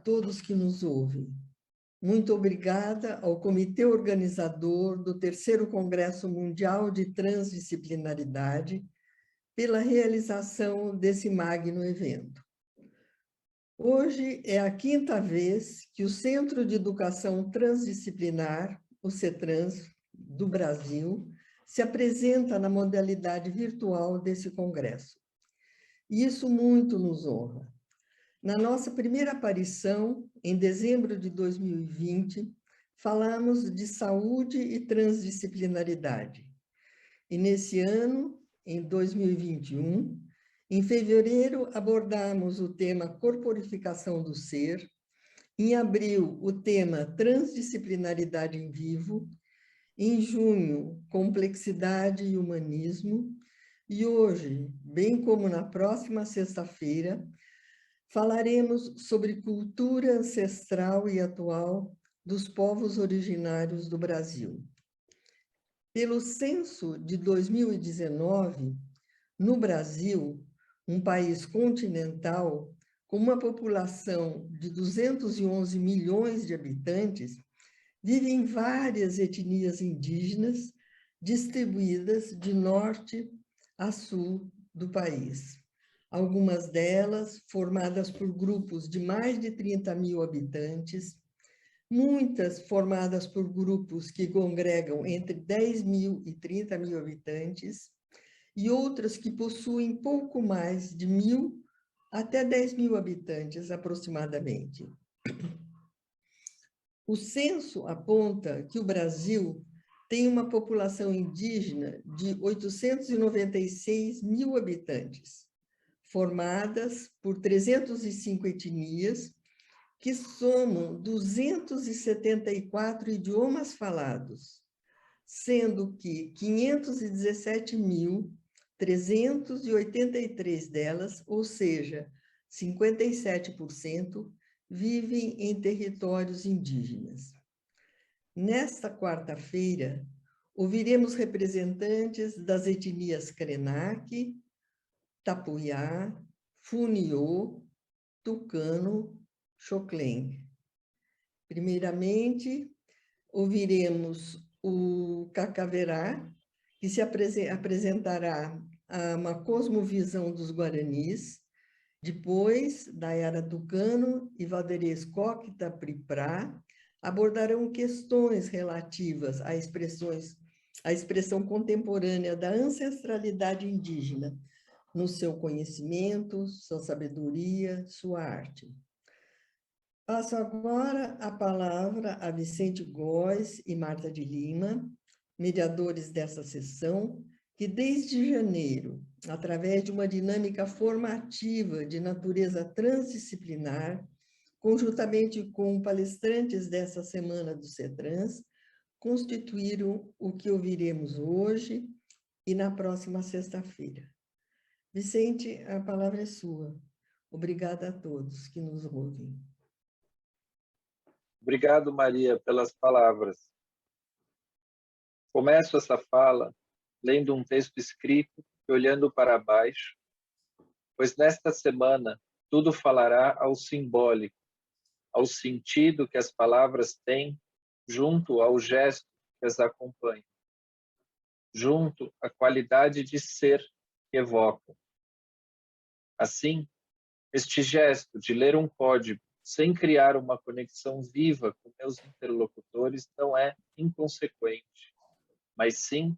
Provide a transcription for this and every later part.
todos que nos ouvem. Muito obrigada ao comitê organizador do terceiro Congresso Mundial de Transdisciplinaridade pela realização desse magno evento. Hoje é a quinta vez que o Centro de Educação Transdisciplinar, o CETRANS, do Brasil, se apresenta na modalidade virtual desse congresso. E isso muito nos honra. Na nossa primeira aparição, em dezembro de 2020, falamos de saúde e transdisciplinaridade. E nesse ano, em 2021, em fevereiro, abordamos o tema corporificação do ser. Em abril, o tema transdisciplinaridade em vivo. Em junho, complexidade e humanismo. E hoje, bem como na próxima sexta-feira, falaremos sobre cultura ancestral e atual dos povos originários do Brasil. Pelo censo de 2019, no Brasil, um país continental com uma população de 211 milhões de habitantes, vivem várias etnias indígenas distribuídas de norte a sul do país. Algumas delas formadas por grupos de mais de 30 mil habitantes, muitas formadas por grupos que congregam entre 10 mil e 30 mil habitantes, e outras que possuem pouco mais de 1.000 até 10 mil habitantes, aproximadamente. O censo aponta que o Brasil tem uma população indígena de 896 mil habitantes, formadas por 305 etnias, que somam 274 idiomas falados, sendo que 517.383 delas, ou seja, 57%, vivem em territórios indígenas. Nesta quarta-feira, ouviremos representantes das etnias Krenak, Tapuiá, Funiô, Tucano, Xoclen. Primeiramente, ouviremos o Cacaverá, que se apresentará a uma cosmovisão dos Guaranis. Depois, Dayara Tucano e Valderez Cocta Priprá abordarão questões relativas à expressão contemporânea da ancestralidade indígena, no seu conhecimento, sua sabedoria, sua arte. Passo agora a palavra a Vicente Góes e Marta de Lima, mediadores dessa sessão, que desde janeiro, através de uma dinâmica formativa de natureza transdisciplinar, conjuntamente com palestrantes dessa semana do CETRANS, constituíram o que ouviremos hoje e na próxima sexta-feira. Vicente, a palavra é sua. Obrigada a todos que nos ouvem. Obrigado, Maria, pelas palavras. Começo essa fala lendo um texto escrito e olhando para baixo, pois nesta semana tudo falará ao simbólico, ao sentido que as palavras têm junto ao gesto que as acompanha, junto à qualidade de ser que evocam. Assim, este gesto de ler um código sem criar uma conexão viva com meus interlocutores não é inconsequente, mas sim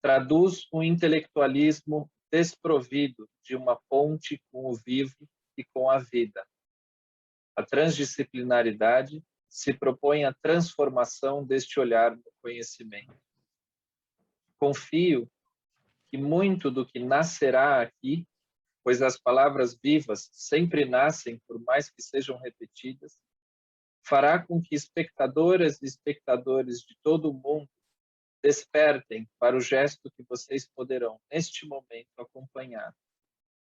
traduz um intelectualismo desprovido de uma ponte com o vivo e com a vida. A transdisciplinaridade se propõe a transformação deste olhar no conhecimento. Confio que muito do que nascerá aqui, pois as palavras vivas sempre nascem, por mais que sejam repetidas, fará com que espectadoras e espectadores de todo o mundo despertem para o gesto que vocês poderão, neste momento, acompanhar,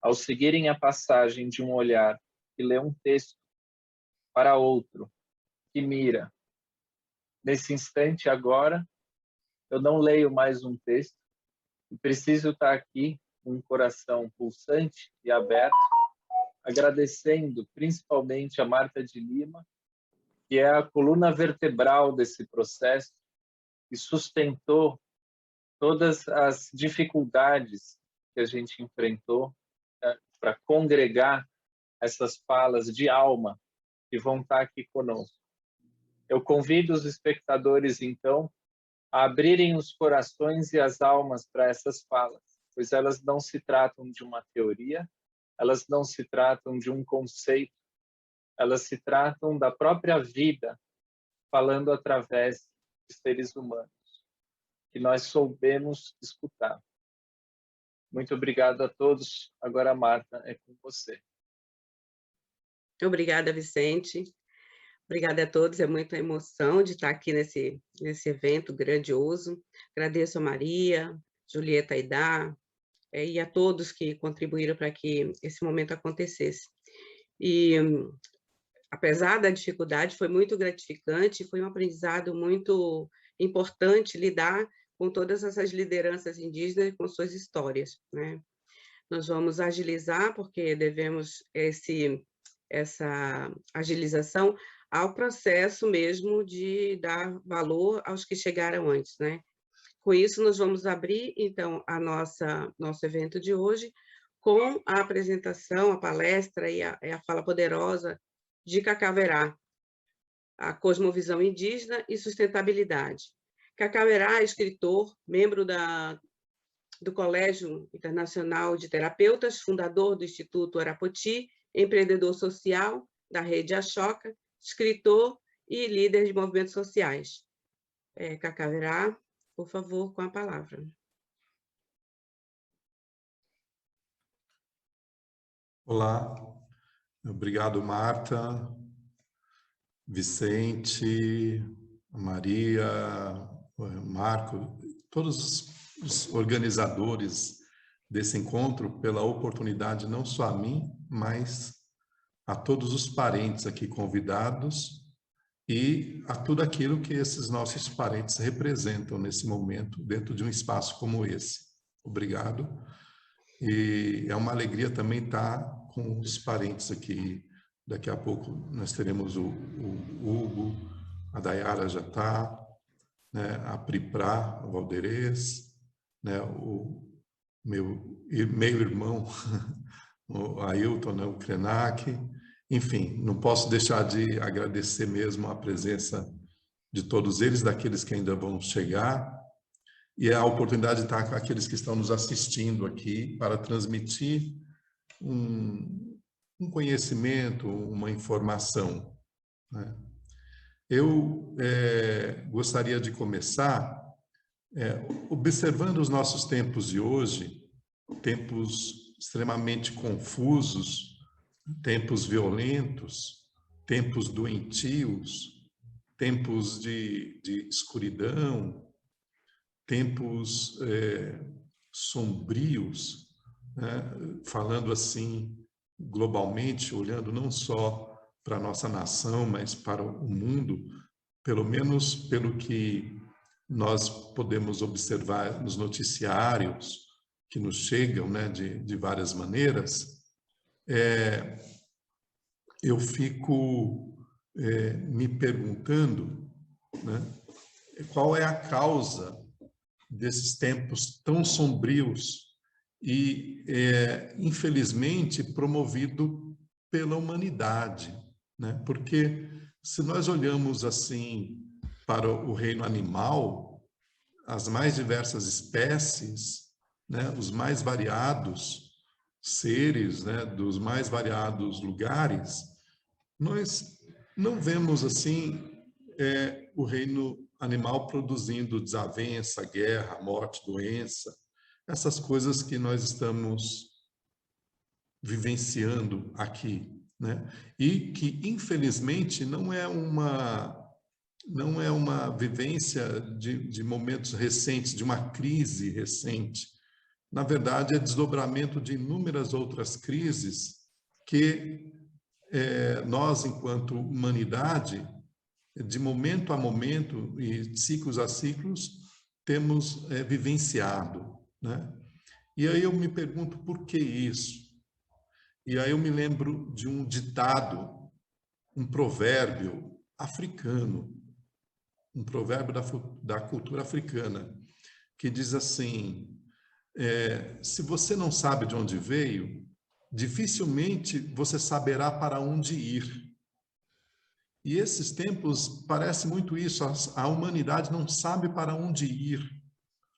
ao seguirem a passagem de um olhar que lê um texto para outro, que mira. Nesse instante, agora, eu não leio mais um texto, e preciso estar aqui com um coração pulsante e aberto, agradecendo principalmente a Marta de Lima, que é a coluna vertebral desse processo e sustentou todas as dificuldades que a gente enfrentou, né, para congregar essas falas de alma que vão estar aqui conosco. Eu convido os espectadores, então, a abrirem os corações e as almas para essas falas, pois elas não se tratam de uma teoria, elas não se tratam de um conceito, elas se tratam da própria vida, falando através de seres humanos, que nós soubemos escutar. Muito obrigado a todos. Agora, Marta, é com você. Obrigada, Vicente. Obrigada a todos, é muita emoção de estar aqui nesse evento grandioso. Agradeço a Maria, Julieta Aidar, e a todos que contribuíram para que esse momento acontecesse. E, apesar da dificuldade, foi muito gratificante, foi um aprendizado muito importante lidar com todas essas lideranças indígenas e com suas histórias, né? Nós vamos agilizar, porque devemos essa agilização ao processo mesmo de dar valor aos que chegaram antes, né? Com isso, nós vamos abrir, então, nosso evento de hoje com a apresentação, a palestra e a fala poderosa de Cacaverá, a cosmovisão indígena e sustentabilidade. Cacaverá é escritor, membro do Colégio Internacional de Terapeutas, fundador do Instituto Arapoti, empreendedor social da Rede Ashoka, escritor e líder de movimentos sociais. Cacaverá, por favor, com a palavra. Olá, obrigado, Marta, Vicente, Maria, Marco, todos os organizadores desse encontro, pela oportunidade, não só a mim, mas a todos os parentes aqui convidados e a tudo aquilo que esses nossos parentes representam nesse momento, dentro de um espaço como esse. Obrigado. E é uma alegria também estar com os parentes aqui. Daqui a pouco nós teremos o Hugo, a Dayara já está, né, a Priprá, o Valderez, né, o meu irmão, o Ailton, né, o Krenak. Enfim, não posso deixar de agradecer mesmo a presença de todos eles, daqueles que ainda vão chegar, e a oportunidade de estar com aqueles que estão nos assistindo aqui para transmitir um conhecimento, uma informação, né? Eu gostaria de começar observando os nossos tempos de hoje, tempos extremamente confusos, tempos violentos, tempos doentios, tempos de escuridão, tempos sombrios, né? Falando assim globalmente, olhando não só para a nossa nação, mas para o mundo, pelo menos pelo que nós podemos observar nos noticiários que nos chegam, né, de várias maneiras, eu fico me perguntando, né, qual é a causa desses tempos tão sombrios e, infelizmente, promovido pela humanidade, né? Porque se nós olhamos assim para o reino animal, as mais diversas espécies, né, os mais variados seres, né, dos mais variados lugares, nós não vemos assim o reino animal produzindo desavença, guerra, morte, doença, essas coisas que nós estamos vivenciando aqui, né? E que infelizmente não é uma vivência de momentos recentes, de uma crise recente. Na verdade, é desdobramento de inúmeras outras crises que nós, enquanto humanidade, de momento a momento e de ciclos a ciclos, temos vivenciado, né? E aí eu me pergunto por que isso? E aí eu me lembro de um ditado, um provérbio africano, um provérbio da cultura africana, que diz assim, se você não sabe de onde veio, dificilmente você saberá para onde ir. E esses tempos parece muito isso, a humanidade não sabe para onde ir,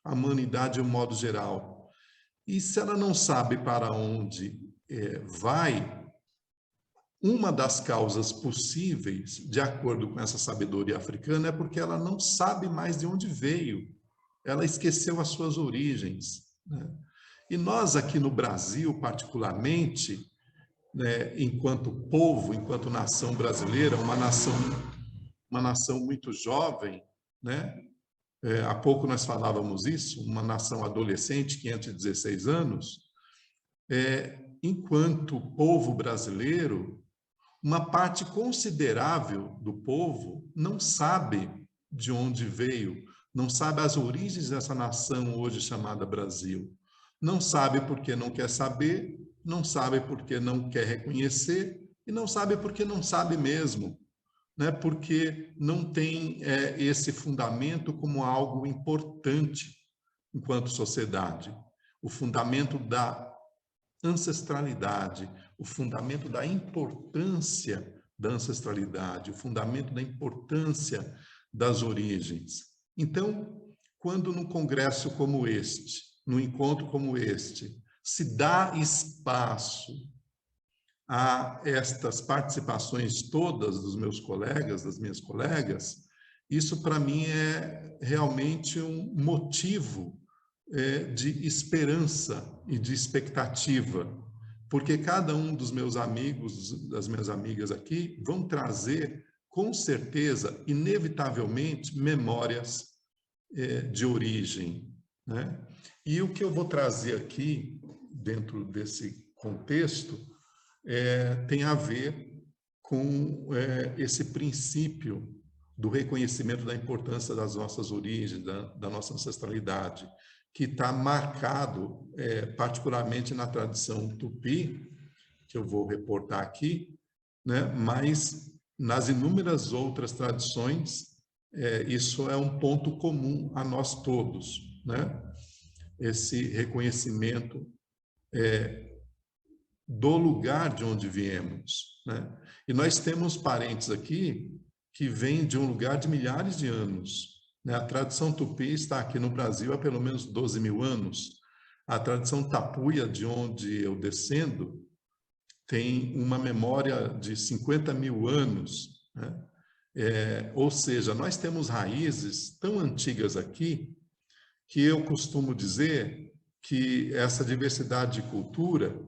a humanidade de um modo geral. E se ela não sabe para onde vai, uma das causas possíveis, de acordo com essa sabedoria africana, é porque ela não sabe mais de onde veio, ela esqueceu as suas origens, né? E nós aqui no Brasil, particularmente, né, enquanto povo, enquanto nação brasileira, uma nação muito jovem, né? Há pouco nós falávamos isso, uma nação adolescente, 516 anos, enquanto povo brasileiro, uma parte considerável do povo não sabe de onde veio, não sabe as origens dessa nação hoje chamada Brasil. Não sabe porque não quer saber, não sabe porque não quer reconhecer e não sabe porque não sabe mesmo, né? Porque não tem esse fundamento como algo importante enquanto sociedade. O fundamento da ancestralidade, o fundamento da importância da ancestralidade, o fundamento da importância das origens. Então, quando num congresso como este, num encontro como este, se dá espaço a estas participações todas dos meus colegas, das minhas colegas, isso para mim é realmente um motivo de esperança e de expectativa, porque cada um dos meus amigos, das minhas amigas aqui, vão trazer, com certeza, inevitavelmente, memórias de origem, né? E o que eu vou trazer aqui, dentro desse contexto, tem a ver com esse princípio do reconhecimento da importância das nossas origens, da nossa ancestralidade, que está marcado particularmente na tradição tupi, que eu vou reportar aqui, né? Mas nas inúmeras outras tradições, isso é um ponto comum a nós todos, né? Esse reconhecimento do lugar de onde viemos, né? E nós temos parentes aqui que vêm de um lugar de milhares de anos, né? A tradição tupi está aqui no Brasil há pelo menos 12 mil anos. A tradição tapuia, de onde eu descendo, tem uma memória de 50 mil anos, né? Ou seja, nós temos raízes tão antigas aqui que eu costumo dizer que essa diversidade de cultura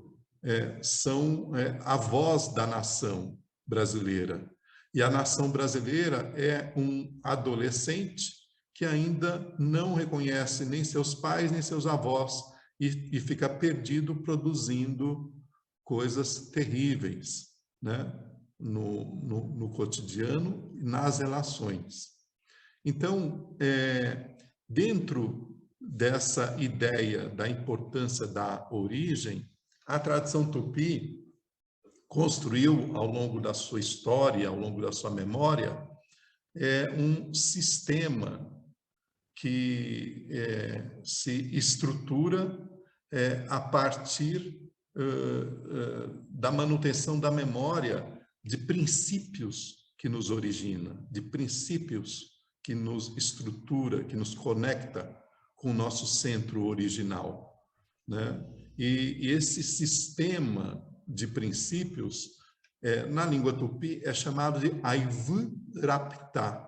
são a voz da nação brasileira. E a nação brasileira é um adolescente que ainda não reconhece nem seus pais, nem seus avós, e fica perdido produzindo coisas terríveis, né? No cotidiano e nas relações. Então, dentro dessa ideia da importância da origem, a tradição tupi construiu, ao longo da sua história, ao longo da sua memória, um sistema que se estrutura a partir da manutenção da memória de princípios que nos origina, de princípios que nos estrutura, que nos conecta com o nosso centro original, né? E esse sistema de princípios, na língua tupi, é chamado de Aivu Rapta,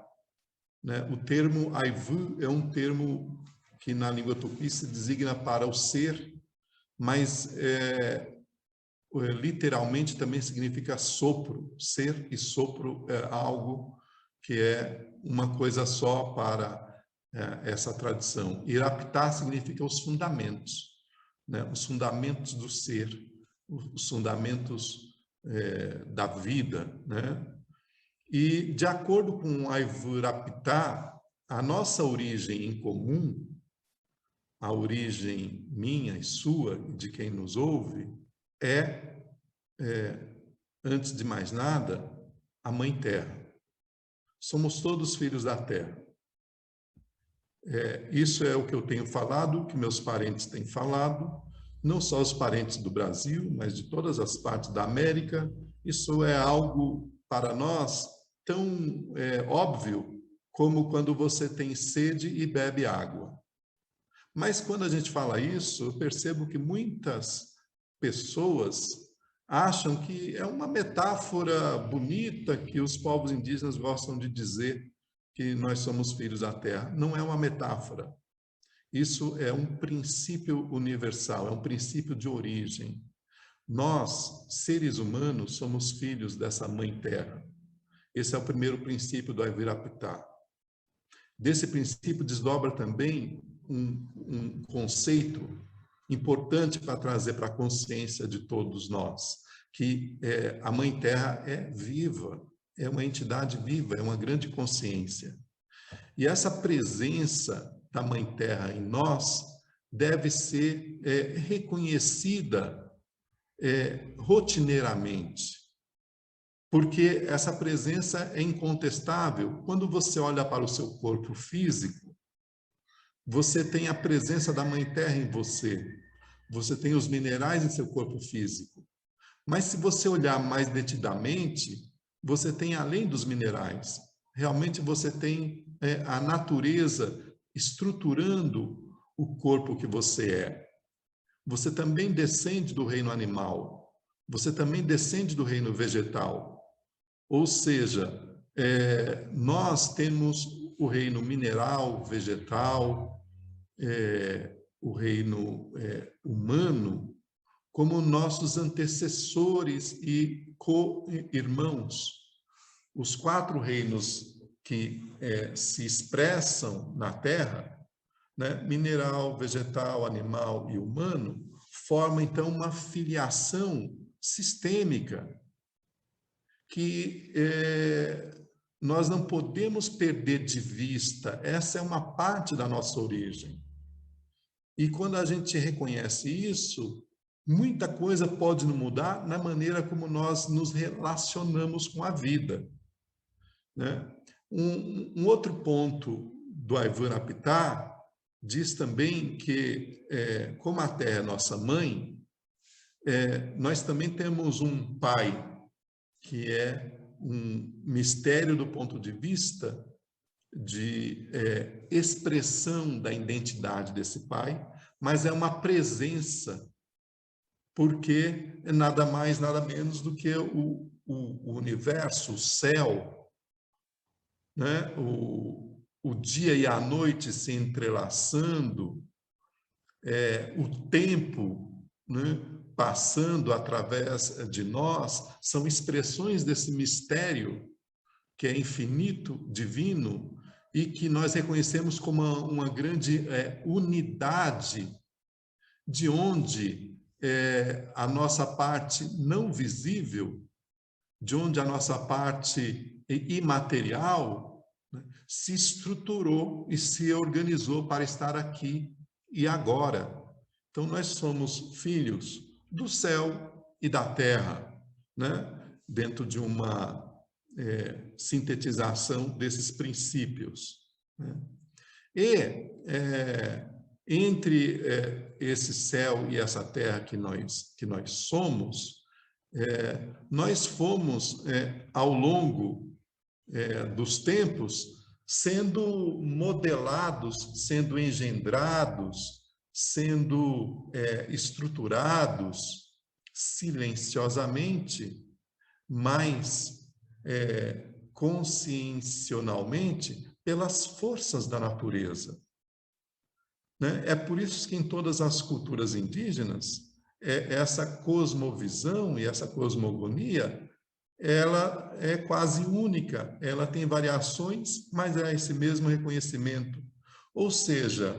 né? O termo Aivu é um termo que na língua tupi se designa para o ser, mas literalmente também significa sopro. Ser e sopro é algo que é uma coisa só para essa tradição. Iraptá significa os fundamentos, né? Os fundamentos do ser, os fundamentos da vida, né? E, de acordo com a Aivuraptá, a nossa origem em comum, a origem minha e sua, de quem nos ouve, é antes de mais nada, a Mãe Terra. Somos todos filhos da Terra. Isso é o que eu tenho falado, que meus parentes têm falado, não só os parentes do Brasil, mas de todas as partes da América. Isso é algo, para nós, tão óbvio como quando você tem sede e bebe água. Mas quando a gente fala isso, eu percebo que muitas pessoas acham que é uma metáfora bonita que os povos indígenas gostam de dizer que nós somos filhos da terra. Não é uma metáfora. Isso é um princípio universal, é um princípio de origem. Nós, seres humanos, somos filhos dessa Mãe Terra. Esse é o primeiro princípio do Aivurapitá. Desse princípio desdobra também um conceito importante para trazer para a consciência de todos nós, que a Mãe Terra é viva, é uma entidade viva, é uma grande consciência. E essa presença da Mãe Terra em nós deve ser reconhecida rotineiramente, porque essa presença é incontestável. Quando você olha para o seu corpo físico, você tem a presença da Mãe Terra em você, você tem os minerais em seu corpo físico. Mas se você olhar mais detidamente, você tem além dos minerais. Realmente você tem a natureza estruturando o corpo que você é. Você também descende do reino animal. Você também descende do reino vegetal. Ou seja, nós temos o reino mineral, vegetal, o reino humano, como nossos antecessores e co-irmãos. Os 4 reinos que se expressam na Terra, né, mineral, vegetal, animal e humano, formam então uma filiação sistêmica que nós não podemos perder de vista. Essa é uma parte da nossa origem. E quando a gente reconhece isso, muita coisa pode mudar na maneira como nós nos relacionamos com a vida, né? Um outro ponto do Aivurapitá diz também que, como a Terra é nossa mãe, nós também temos um pai, que é um mistério do ponto de vista de expressão da identidade desse pai, mas é uma presença, porque é nada mais, nada menos do que o universo, o céu, né? O dia e a noite se entrelaçando, o tempo, né, passando através de nós, são expressões desse mistério que é infinito, divino, e que nós reconhecemos como uma grande unidade, de onde a nossa parte não visível, de onde a nossa parte imaterial, né, se estruturou e se organizou para estar aqui e agora. Então, nós somos filhos do céu e da terra, né, dentro de uma sintetização desses princípios, né? E entre esse céu e essa terra que nós somos, nós fomos ao longo dos tempos sendo modelados, sendo engendrados, sendo estruturados silenciosamente, mas consciencialmente pelas forças da natureza, né? É por isso que em todas as culturas indígenas, essa cosmovisão e essa cosmogonia, ela é quase única, ela tem variações, mas é esse mesmo reconhecimento. Ou seja,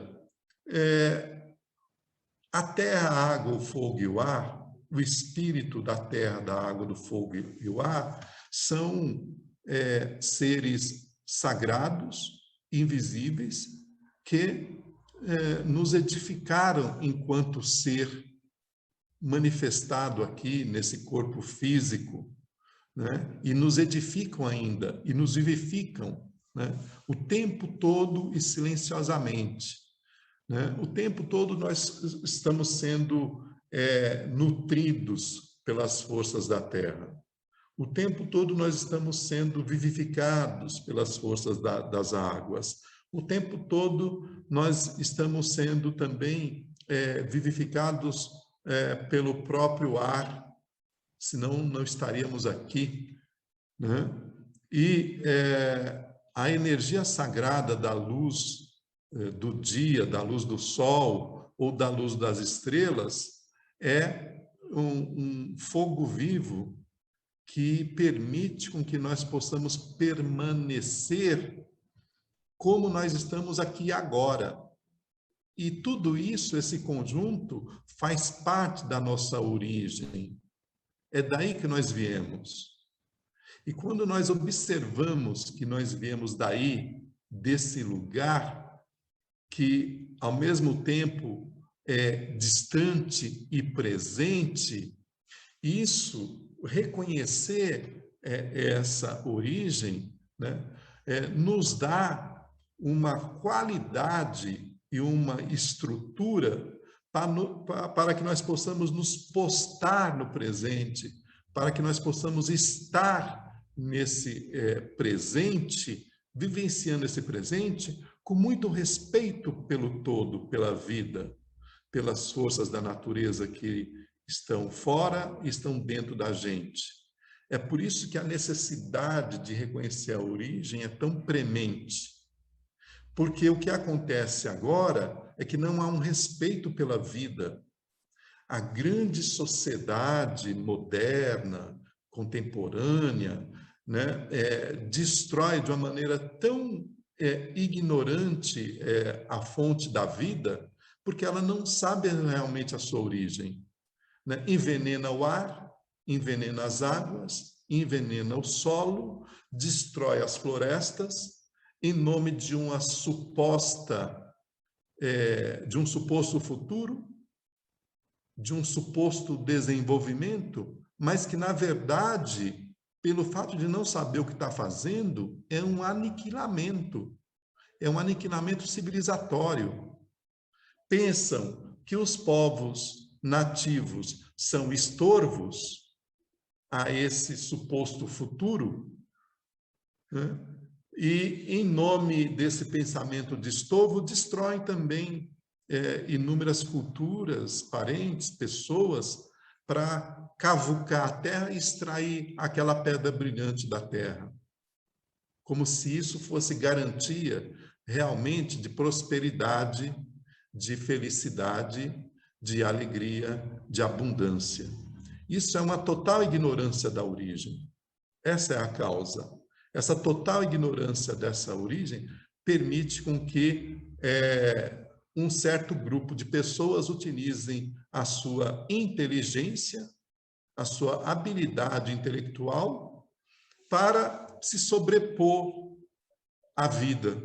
a terra, a água, o fogo e o ar, o espírito da terra, da água, do fogo e o ar, são seres sagrados, invisíveis, que nos edificaram enquanto ser manifestado aqui nesse corpo físico, né? E nos edificam ainda, e nos vivificam, né? O tempo todo e silenciosamente, né? O tempo todo nós estamos sendo nutridos pelas forças da terra. O tempo todo nós estamos sendo vivificados pelas forças das águas. O tempo todo nós estamos sendo também vivificados pelo próprio ar, senão não estaríamos aqui, né? E a energia sagrada da luz do dia, da luz do sol ou da luz das estrelas é um fogo vivo que permite com que nós possamos permanecer como nós estamos aqui agora. E tudo isso, esse conjunto, faz parte da nossa origem. É daí que nós viemos. E quando nós observamos que nós viemos daí, desse lugar, que ao mesmo tempo é distante e presente, isso, reconhecer essa origem, né, nos dá uma qualidade e uma estrutura para que nós possamos nos postar no presente, para que nós possamos estar nesse presente, vivenciando esse presente com muito respeito pelo todo, pela vida, pelas forças da natureza que estão fora e estão dentro da gente. É por isso que a necessidade de reconhecer a origem é tão premente. Porque o que acontece agora é que não há um respeito pela vida. A grande sociedade moderna, contemporânea, né, destrói de uma maneira tão ignorante a fonte da vida, porque ela não sabe realmente a sua origem, né? Envenena o ar, envenena as águas, envenena o solo, destrói as florestas, em nome de uma de um suposto futuro, de um suposto desenvolvimento, mas que, na verdade, pelo fato de não saber o que está fazendo, é um aniquilamento civilizatório. Pensam que os povos nativos são estorvos a esse suposto futuro, né? E, em nome desse pensamento de estorvo, destroem também inúmeras culturas, parentes, pessoas, para cavucar a terra e extrair aquela pedra brilhante da terra. Como se isso fosse garantia realmente de prosperidade, de felicidade, de alegria, de abundância. Isso é uma total ignorância da origem. Essa é a causa. Essa total ignorância dessa origem permite com que um certo grupo de pessoas utilizem a sua inteligência, a sua habilidade intelectual para se sobrepor à vida,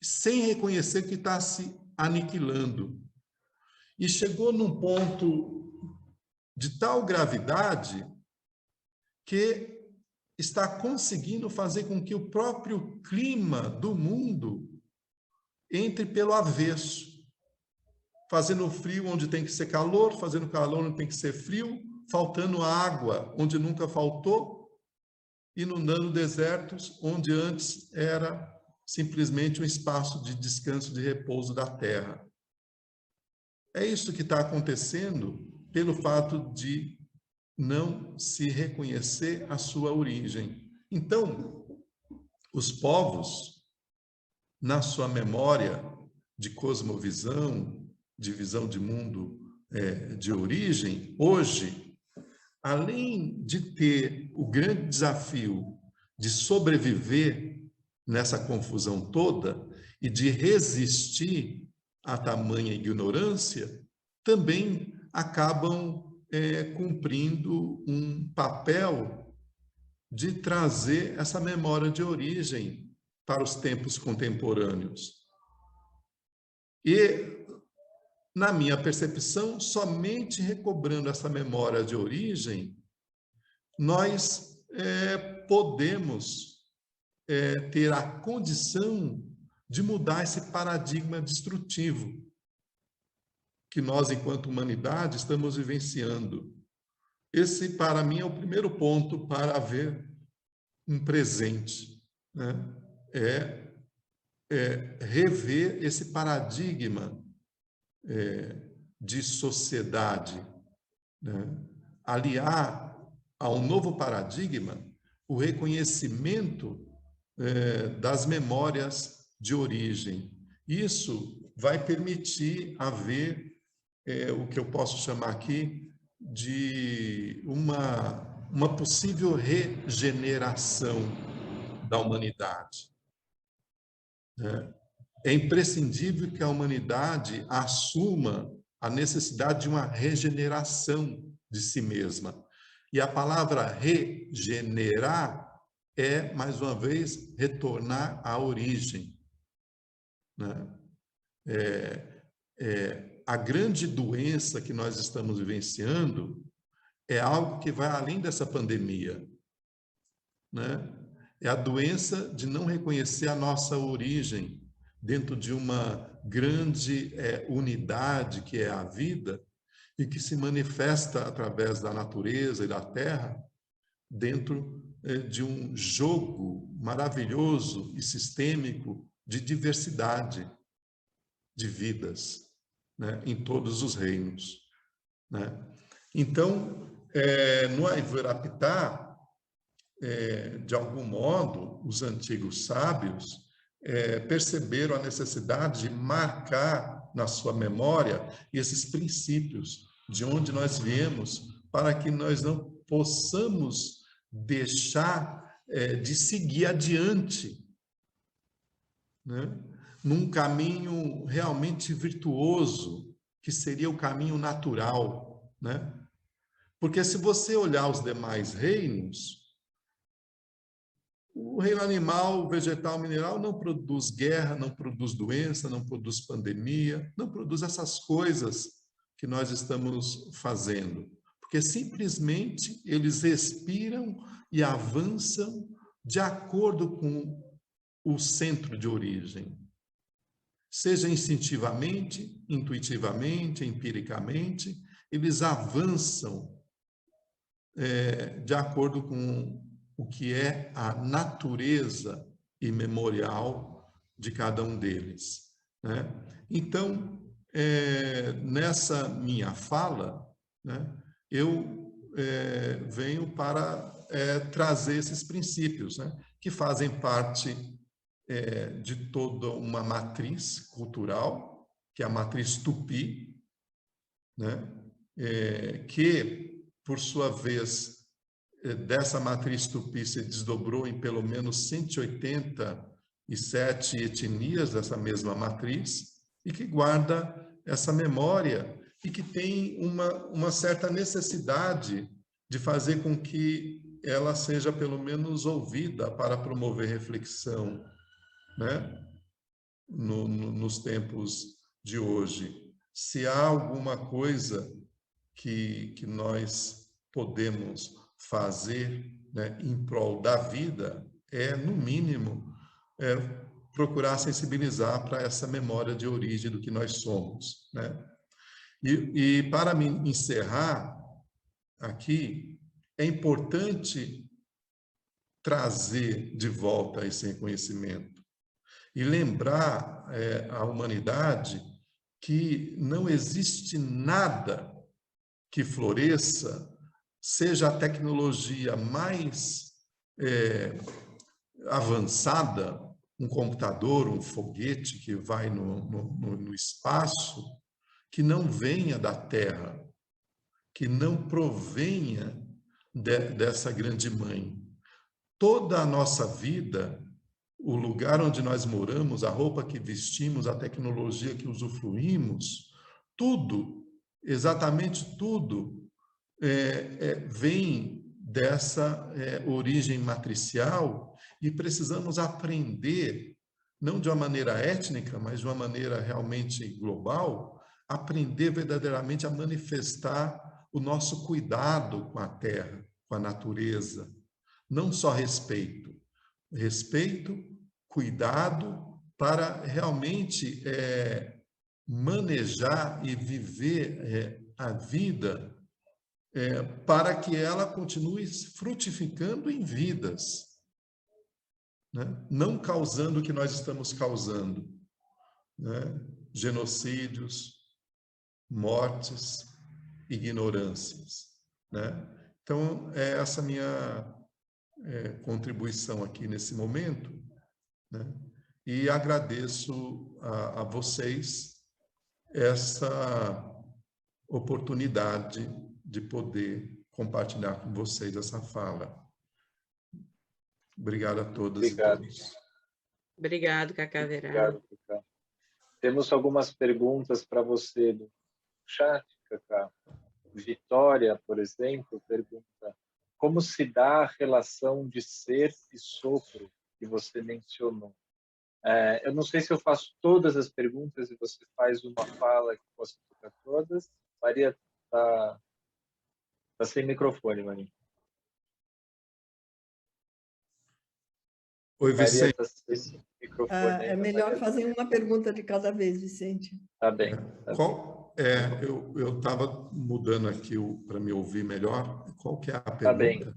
sem reconhecer que está se aniquilando. E chegou num ponto de tal gravidade que está conseguindo fazer com que o próprio clima do mundo entre pelo avesso, fazendo frio onde tem que ser calor, fazendo calor onde tem que ser frio, faltando água onde nunca faltou, inundando desertos onde antes era simplesmente um espaço de descanso, de repouso da terra. É isso que está acontecendo pelo fato de não se reconhecer a sua origem. Então, os povos, na sua memória de cosmovisão, de visão de mundo de origem, hoje, além de ter o grande desafio de sobreviver nessa confusão toda e de resistir a tamanha ignorância, também acabam cumprindo um papel de trazer essa memória de origem para os tempos contemporâneos. E na minha percepção, somente recobrando essa memória de origem, nós podemos ter a condição de mudar esse paradigma destrutivo que nós, enquanto humanidade, estamos vivenciando. Esse, para mim, é o primeiro ponto para haver um presente, né? Rever esse paradigma de sociedade, né? Aliar a um novo paradigma o reconhecimento das memórias de origem. Isso vai permitir haver o que eu posso chamar aqui de uma possível regeneração da humanidade. É imprescindível que a humanidade assuma a necessidade de uma regeneração de si mesma. E a palavra regenerar é, mais uma vez, retornar à origem, né? A grande doença que nós estamos vivenciando é algo que vai além dessa pandemia, né? É a doença de não reconhecer a nossa origem dentro de uma grande unidade que é a vida e que se manifesta através da natureza e da terra dentro de um jogo maravilhoso e sistêmico de diversidade de vidas, né, em todos os reinos, né? Então, no Aivurapitá, de algum modo, os antigos sábios perceberam a necessidade de marcar na sua memória esses princípios de onde nós viemos, para que nós não possamos deixar de seguir adiante, né? Num caminho realmente virtuoso, que seria o caminho natural, né? Porque se você olhar os demais reinos, o reino animal, o vegetal, o mineral não produz guerra, não produz doença, não produz pandemia, não produz essas coisas que nós estamos fazendo. Porque simplesmente eles respiram e avançam de acordo com o centro de origem. Seja instintivamente, intuitivamente, empiricamente, eles avançam de acordo com o que é a natureza imemorial de cada um deles, né? Então, nessa minha fala, né, eu venho para trazer esses princípios, né, que fazem parte de toda uma matriz cultural, que é a matriz tupi, né, que, por sua vez, dessa matriz tupi se desdobrou em pelo menos 187 etnias dessa mesma matriz, e que guarda essa memória e que tem uma certa necessidade de fazer com que ela seja pelo menos ouvida para promover reflexão, né? Nos tempos de hoje. Se há alguma coisa que nós podemos fazer, né, em prol da vida, no mínimo, procurar sensibilizar para essa memória de origem do que nós somos, né? E para me encerrar aqui, é importante trazer de volta esse reconhecimento e lembrar a humanidade que não existe nada que floresça, seja a tecnologia mais avançada, um computador, um foguete que vai no espaço, que não venha da Terra, que não provenha dessa grande mãe. Toda a nossa vida, o lugar onde nós moramos, a roupa que vestimos, a tecnologia que usufruímos, tudo, exatamente tudo, vem dessa origem matricial, e precisamos aprender, não de uma maneira étnica, mas de uma maneira realmente global, aprender verdadeiramente a manifestar o nosso cuidado com a terra, com a natureza. Não só respeito. Respeito, cuidado, para realmente manejar e viver a vida para que ela continue frutificando em vidas, né? Não causando o que nós estamos causando, né? Genocídios, mortes, ignorâncias, né? Então, é essa minha contribuição aqui nesse momento, né? E agradeço a vocês essa oportunidade de poder compartilhar com vocês essa fala. Obrigado a todas e todos. Obrigado, Cacá Verá. Obrigado, Cacá. Temos algumas perguntas para você no chat, Cacá. Vitória, por exemplo, pergunta: como se dá a relação de ser e sopro que você mencionou? Eu não sei se eu faço todas as perguntas e você faz uma fala que possa tocar todas. Maria está sem microfone, Maria. Oi, Vicente. Maria está sem microfone. É melhor fazer uma pergunta de cada vez, Vicente. Tá bem. Eu estava mudando aqui para me ouvir melhor. Qual que é a pergunta? Tá bem.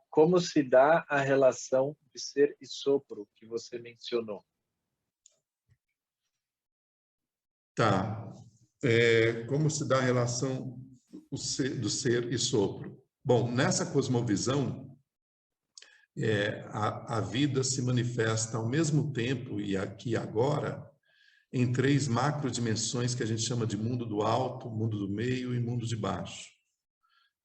Como se dá a relação de ser e sopro que você mencionou? Tá. Como se dá a relação do ser e sopro? Bom, nessa cosmovisão, a vida se manifesta ao mesmo tempo e aqui e agora em 3 macrodimensões que a gente chama de mundo do alto, mundo do meio e mundo de baixo.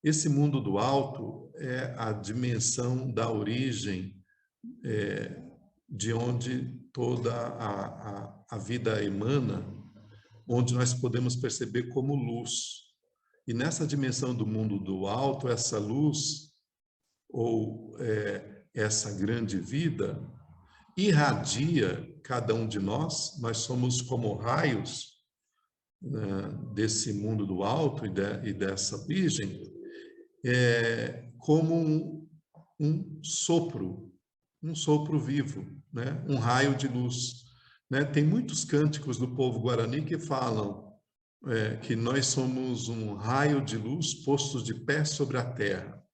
Esse mundo do alto é a dimensão da origem de onde toda a vida emana, onde nós podemos perceber como luz. E nessa dimensão do mundo do alto, essa luz, ou essa grande vida, irradia cada um de nós. Nós somos como raios, né, desse mundo do alto e dessa origem, como um sopro vivo, né? Um raio de luz, né? Tem muitos cânticos do povo guarani que falam que nós somos um raio de luz postos de pé sobre a terra.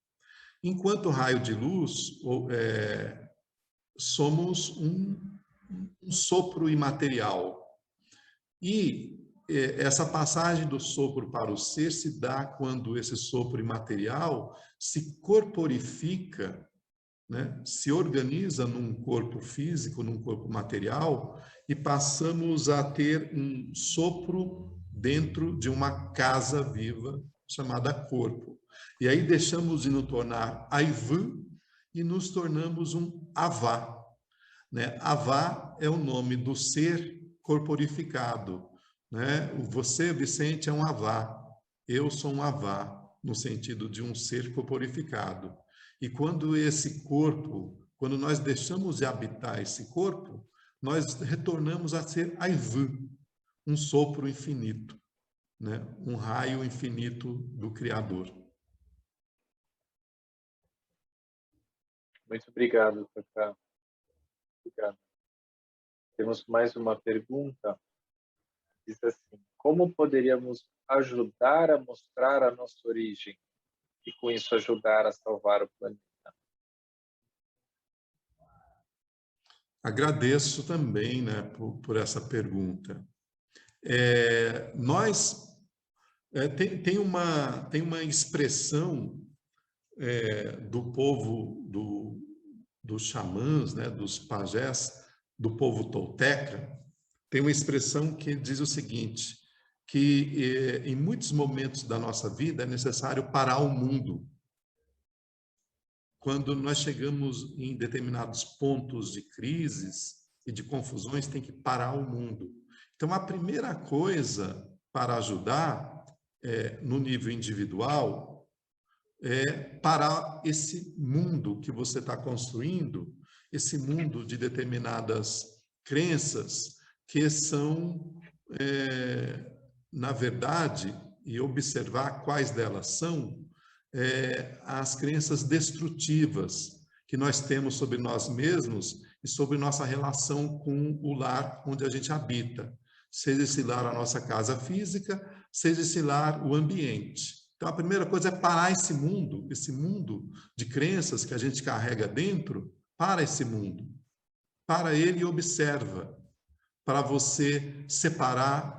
Enquanto raio de luz, somos um sopro imaterial. E essa passagem do sopro para o ser se dá quando esse sopro imaterial se corporifica, né? Se organiza num corpo físico, num corpo material, e passamos a ter um sopro dentro de uma casa viva chamada corpo. E aí deixamos de nos tornar Aivu e nos tornamos um Avá, né? Avá é o nome do ser corporificado, né? Você, Vicente, é um Avá. Eu sou um Avá, no sentido de um ser corporificado. E quando esse corpo, quando nós deixamos de habitar esse corpo, nós retornamos a ser Aivu, um sopro infinito, né? Um raio infinito do Criador. Muito obrigado, Cacá. Obrigado. Temos mais uma pergunta. Diz assim: como poderíamos ajudar a mostrar a nossa origem e com isso ajudar a salvar o planeta? Agradeço também, né, por essa pergunta. Tem uma expressão do povo dos xamãs, né, dos pajés, do povo tolteca. Tem uma expressão que diz o seguinte, que em muitos momentos da nossa vida é necessário parar o mundo. Quando nós chegamos em determinados pontos de crises e de confusões, tem que parar o mundo. Então, a primeira coisa para ajudar no nível individual é parar esse mundo que você está construindo, esse mundo de determinadas crenças que são na verdade, e observar quais delas são, as crenças destrutivas que nós temos sobre nós mesmos e sobre nossa relação com o lar onde a gente habita. Seja esse lar a nossa casa física, seja esse lar o ambiente. Então, a primeira coisa é parar esse mundo de crenças que a gente carrega dentro, para esse mundo. Para ele e observa, para você separar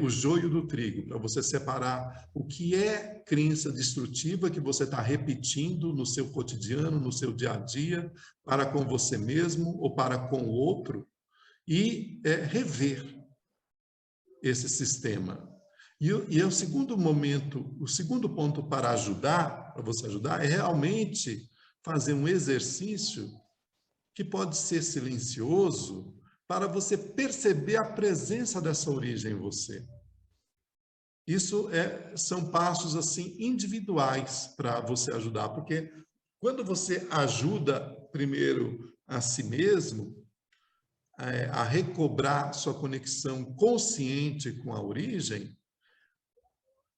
o joio do trigo, para você separar o que é crença destrutiva que você está repetindo no seu cotidiano, no seu dia a dia, para com você mesmo ou para com o outro, e rever esse sistema. E o segundo momento, o segundo ponto para você ajudar, é realmente fazer um exercício que pode ser silencioso, para você perceber a presença dessa origem em você. Isso são passos assim individuais para você ajudar, porque quando você ajuda primeiro a si mesmo a recobrar sua conexão consciente com a origem,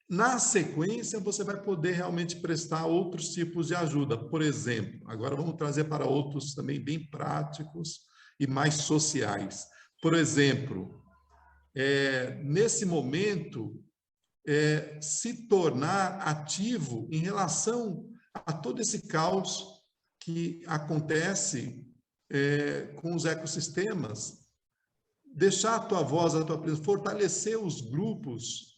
na sequência você vai poder realmente prestar outros tipos de ajuda. Por exemplo, agora vamos trazer para outros também bem práticos e mais sociais. Por exemplo, nesse momento, se tornar ativo em relação a todo esse caos que acontece com os ecossistemas. Deixar a tua voz, a tua presença, fortalecer os grupos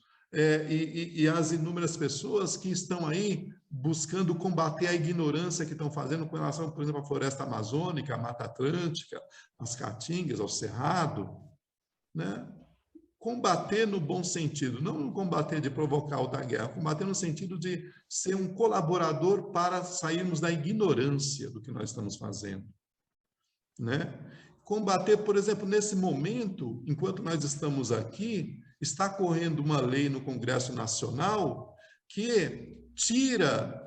e as inúmeras pessoas que estão aí buscando combater a ignorância que estão fazendo com relação, por exemplo, à floresta amazônica, à Mata Atlântica, às caatingas, ao cerrado, né? Combater no bom sentido, não combater de provocar outra guerra, combater no sentido de ser um colaborador para sairmos da ignorância do que nós estamos fazendo, né? Combater, por exemplo, nesse momento, enquanto nós estamos aqui, está correndo uma lei no Congresso Nacional que tira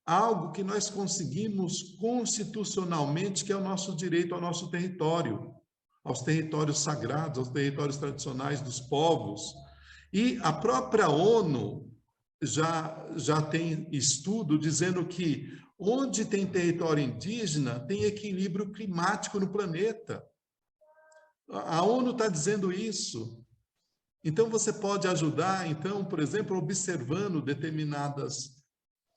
algo que nós conseguimos constitucionalmente, que é o nosso direito ao nosso território, aos territórios sagrados, aos territórios tradicionais dos povos. E a própria ONU já tem estudo dizendo que onde tem território indígena, tem equilíbrio climático no planeta. A ONU está dizendo isso. Então, você pode ajudar, então, por exemplo, observando determinadas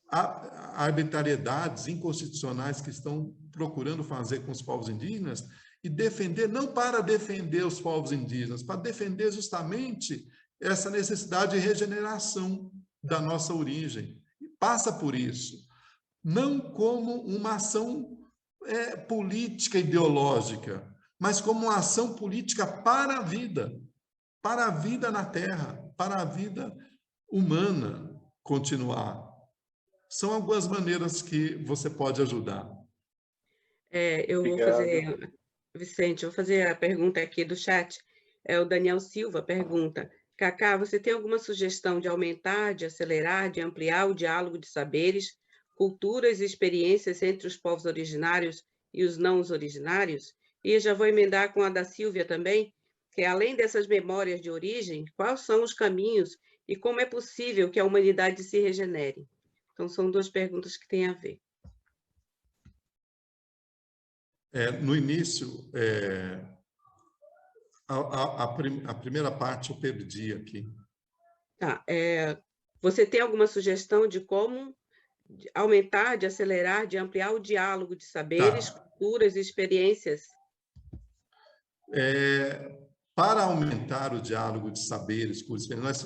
arbitrariedades inconstitucionais que estão procurando fazer com os povos indígenas e defender, não para defender os povos indígenas, para defender justamente essa necessidade de regeneração da nossa origem. E passa por isso. Não como uma ação política ideológica, mas como uma ação política para a vida na Terra, para a vida humana continuar. São algumas maneiras que você pode ajudar. Eu vou fazer, Vicente, eu vou fazer a pergunta aqui do chat. O Daniel Silva pergunta: Cacá, você tem alguma sugestão de aumentar, de acelerar, de ampliar o diálogo de saberes, culturas e experiências entre os povos originários e os não originários? E eu já vou emendar com a da Silvia também, que além dessas memórias de origem, quais são os caminhos e como é possível que a humanidade se regenere? Então, são duas perguntas que têm a ver. No início, a primeira parte eu perdi aqui. Tá. Você tem alguma sugestão de como aumentar, de acelerar, de ampliar o diálogo de saberes, culturas e experiências? Para aumentar o diálogo de saberes,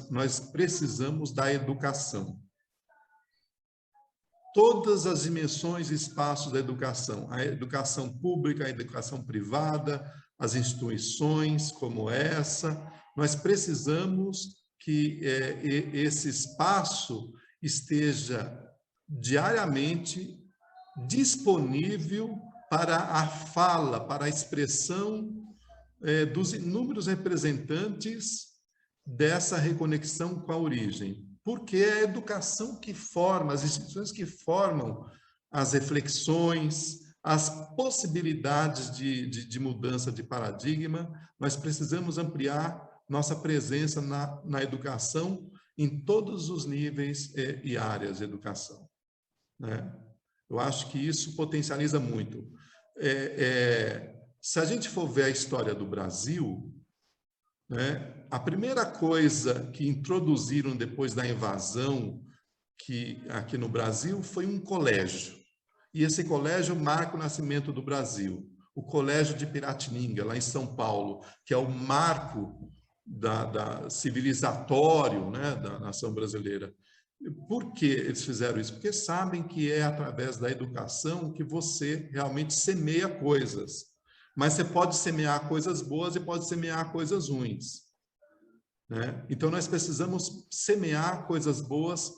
nós precisamos da educação. Todas as dimensões e espaços da educação, a educação pública, a educação privada, as instituições como essa, nós precisamos que esse espaço esteja diariamente disponível para a fala, para a expressão dos inúmeros representantes dessa reconexão com a origem. Porque é a educação que forma, as instituições que formam as reflexões, as possibilidades de mudança de paradigma. Nós precisamos ampliar nossa presença na educação em todos os níveis e áreas de educação, né? Eu acho que isso potencializa muito. Se a gente for ver a história do Brasil, né, a primeira coisa que introduziram depois da invasão aqui no Brasil foi um colégio. E esse colégio marca o nascimento do Brasil. O Colégio de Piratininga, lá em São Paulo, que é o marco civilizatório, né, da nação brasileira. Por que eles fizeram isso? Porque sabem que é através da educação que você realmente semeia coisas. Mas você pode semear coisas boas e pode semear coisas ruins, né? Então, nós precisamos semear coisas boas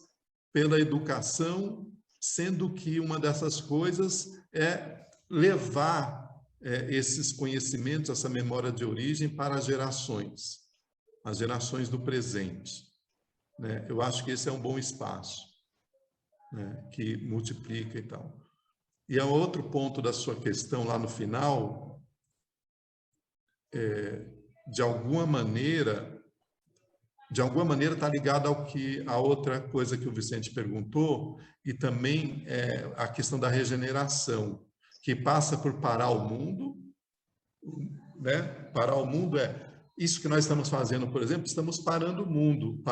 pela educação, sendo que uma dessas coisas é levar esses conhecimentos, essa memória de origem para as gerações do presente, né? Eu acho que esse é um bom espaço, né, que multiplica e tal. E a outro ponto da sua questão lá no final, de alguma maneira está ligado a outra coisa que o Vicente perguntou, e também a questão da regeneração, que passa por parar o mundo, né? Parar o mundo isso que nós estamos fazendo, por exemplo, estamos parando o mundo,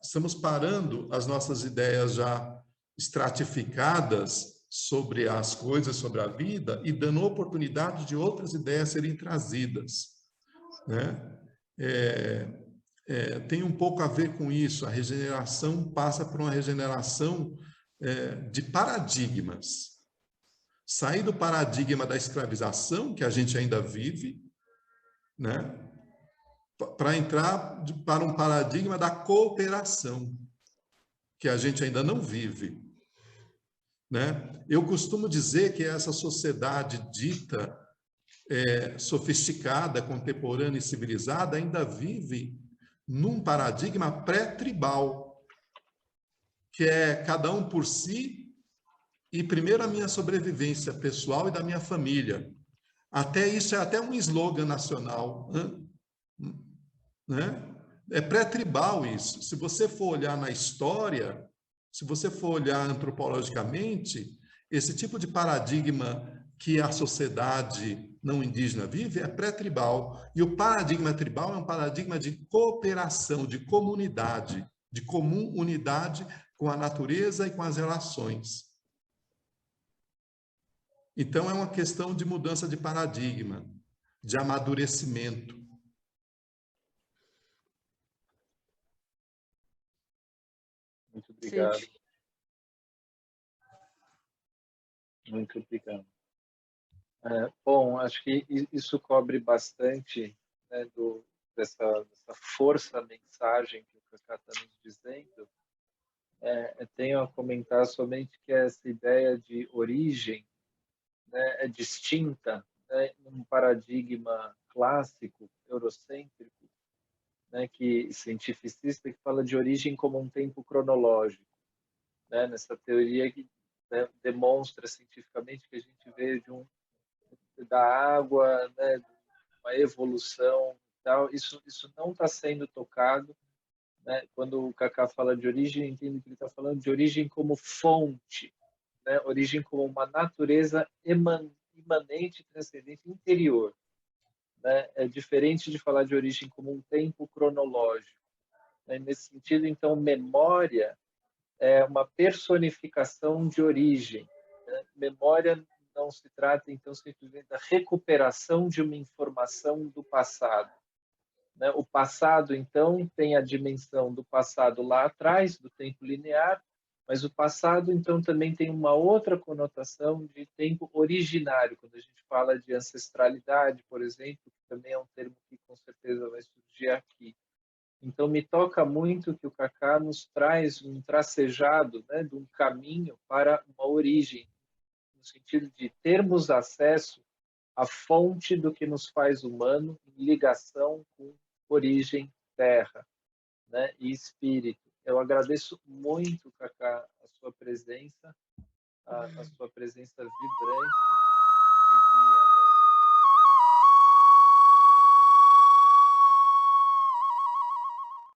estamos parando as nossas ideias já estratificadas sobre as coisas, sobre a vida, e dando oportunidade de outras ideias serem trazidas, né? Tem um pouco a ver com isso. A regeneração passa por uma regeneração de paradigmas. Sair do paradigma da escravização, que a gente ainda vive, né, para entrar para um paradigma da cooperação, que a gente ainda não vive, né? Eu costumo dizer que essa sociedade dita sofisticada, contemporânea e civilizada ainda vive num paradigma pré-tribal, que é cada um por si e primeiro a minha sobrevivência pessoal e da minha família. Até isso é até um slogan nacional, né? É pré-tribal isso. Se você for olhar na história, se você for olhar antropologicamente, esse tipo de paradigma que a sociedade não indígena vive é pré-tribal. E o paradigma tribal é um paradigma de cooperação, de comunidade, de comum unidade com a natureza e com as relações. Então, é uma questão de mudança de paradigma, de amadurecimento. Muito obrigado. Sim. Muito obrigado. Bom, acho que isso cobre bastante, né, dessa força mensagem que o Kaká está nos dizendo. Tenho a comentar somente que essa ideia de origem, né, é distinta, né, num paradigma clássico, eurocêntrico, né, cientificista, que fala de origem como um tempo cronológico, né, nessa teoria que, né, demonstra cientificamente que a gente veio da água, né, uma evolução, tal. Isso não está sendo tocado, né? Quando o Kaká fala de origem, eu entendo que ele está falando de origem como fonte, né? Origem como uma natureza imanente, transcendente, interior, né? É diferente de falar de origem como um tempo cronológico, né? Nesse sentido, então, memória é uma personificação de origem, né? Memória não se trata, então, simplesmente da recuperação de uma informação do passado, né? O passado, então, tem a dimensão do passado lá atrás, do tempo linear, mas o passado, então, também tem uma outra conotação de tempo originário, quando a gente fala de ancestralidade, por exemplo, que também é um termo que com certeza vai surgir aqui. Então, me toca muito que o Kaká nos traz um tracejado, né, de um caminho para uma origem, no sentido de termos acesso à fonte do que nos faz humano, em ligação com origem, terra, né, e espírito. Eu agradeço muito, Kaká, a sua presença vibrante.